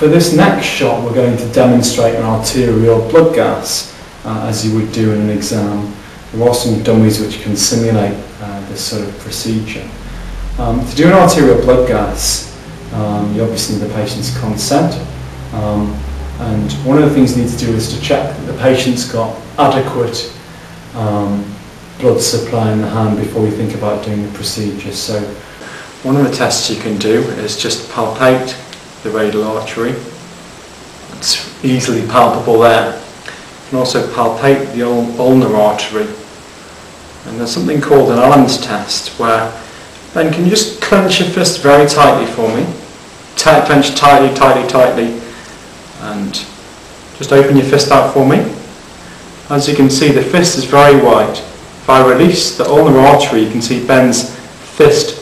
For this next shot, we're going to demonstrate an arterial blood gas, as you would do in an exam. There are some dummies which can simulate this sort of procedure. To do an arterial blood gas, you obviously need the patient's consent, and one of the things you need to do is to check that the patient's got adequate blood supply in the hand before you think about doing the procedure. So one of the tests you can do is just palpate the radial artery. It's easily palpable there. You can also palpate the ulnar artery. And there's something called an Allen's test where, Ben, can you just clench your fist very tightly for me? Clench tightly, tightly, tightly, and just open your fist out for me. As you can see, the fist is very wide. If I release the ulnar artery, you can see Ben's fist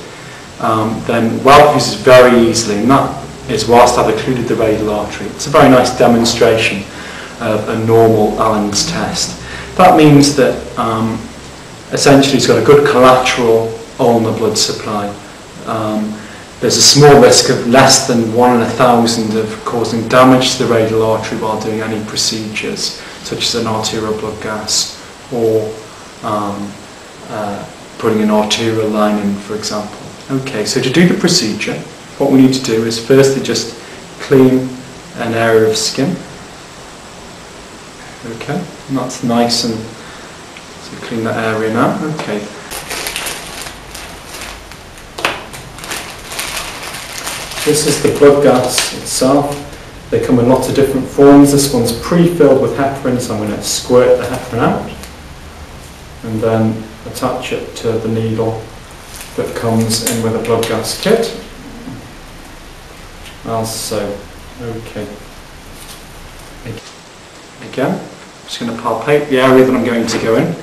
then well fuses very easily, and that is whilst I've occluded the radial artery. It's a very nice demonstration of a normal Allen's test. That means that essentially it's got a good collateral ulnar blood supply. There's a small risk of less than 1 in 1,000 of causing damage to the radial artery while doing any procedures, such as an arterial blood gas or putting an arterial line in, for example. Okay, so to do the procedure, what we need to do is firstly just clean an area of skin. Okay, and that's nice, and so clean that area now. Okay. This is the blood gas itself. They come in lots of different forms. This one's pre-filled with heparin, so I'm going to squirt the heparin out and then attach it to the needle that comes in with a blood gas kit. As so. Okay. Again, I'm just going to palpate the area that I'm going to go in.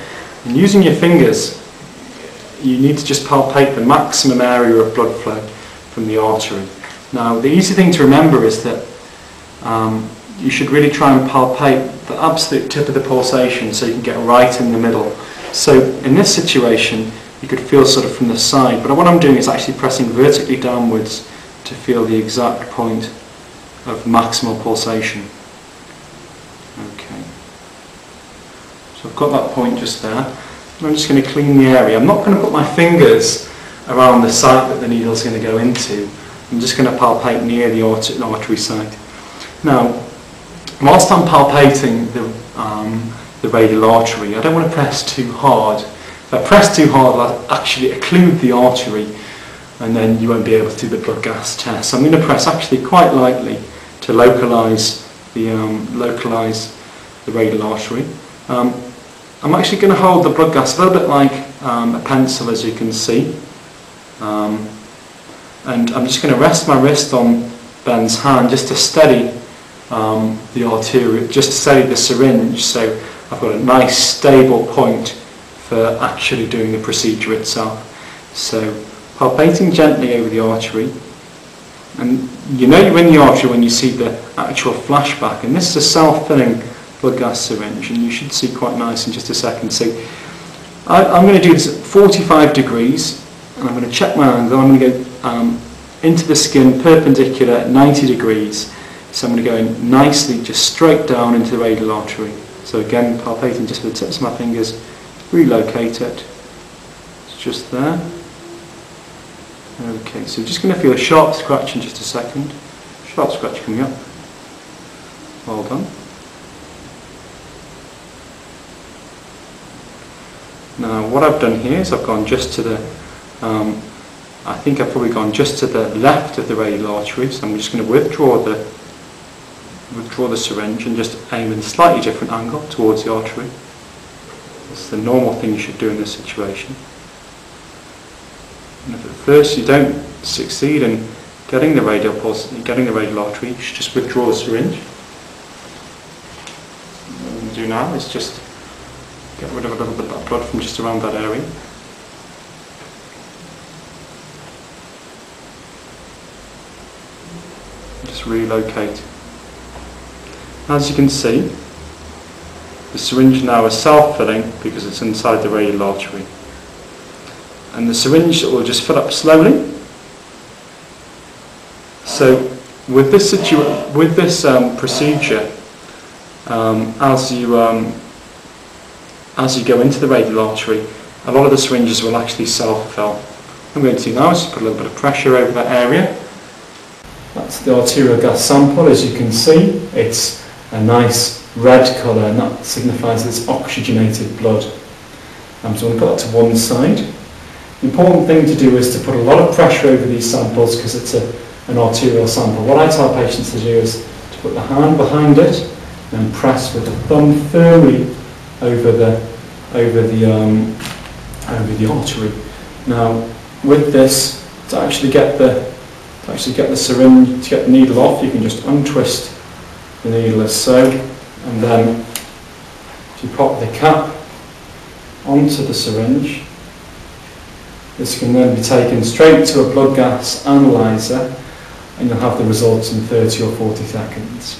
And using your fingers, you need to just palpate the maximum area of blood flow from the artery. Now, the easy thing to remember is that you should really try and palpate the absolute tip of the pulsation so you can get right in the middle. So in this situation, you could feel sort of from the side, but what I'm doing is actually pressing vertically downwards to feel the exact point of maximal pulsation. Okay. So I've got that point just there. And I'm just going to clean the area. I'm not going to put my fingers around the site that the needle is going to go into. I'm just going to palpate near the artery site. Now, whilst I'm palpating the radial artery, I don't want to press too hard. If I press too hard, I'll actually occlude the artery, and then you won't be able to do the blood gas test. So I'm going to press actually quite lightly to localise the radial artery. I'm actually going to hold the blood gas a little bit like a pencil, as you can see. And I'm just going to rest my wrist on Ben's hand just to steady the arterial, just to steady the syringe, so I've got a nice stable point for actually doing the procedure itself. So palpating gently over the artery, and you know you're in the artery when you see the actual flashback, and this is a self-filling blood gas syringe, and you should see quite nice in just a second. So I'm going to do this at 45 degrees, and I'm going to check my angle. I'm going to go into the skin perpendicular at 90 degrees. So I'm going to go in nicely, just straight down into the radial artery. So again, palpating just with the tips of my fingers, relocate it. It's just there. Okay, so we're just going to feel a sharp scratch in just a second. Sharp scratch coming up. Well done. Now what I've done here is I've gone just to the, I think I've probably gone just to the left of the radial artery, so I'm just going to withdraw the syringe and just aim in a slightly different angle towards the artery. It's the normal thing you should do in this situation. And if at first you don't succeed in getting the radial artery, you should just withdraw the syringe. What I'm going to do now is just get rid of a little bit of blood from just around that area. Just relocate. As you can see, the syringe now is self-filling because it's inside the radial artery. And the syringe will just fill up slowly. So With this procedure, as you go into the radial artery, a lot of the syringes will actually self-fill. What I'm going to do now is put a little bit of pressure over that area. That's the arterial gas sample. As you can see, it's a nice red colour, and that signifies it's oxygenated blood. So I'm going to put that to one side. The important thing to do is to put a lot of pressure over these samples because it's an arterial sample. What I tell patients to do is to put the hand behind it and press with the thumb firmly over the artery. Now, with this, to actually get the syringe, to get the needle off, you can just untwist the needle as so, and then if you pop the cap onto the syringe, this can then be taken straight to a blood gas analyzer, and you'll have the results in 30 or 40 seconds.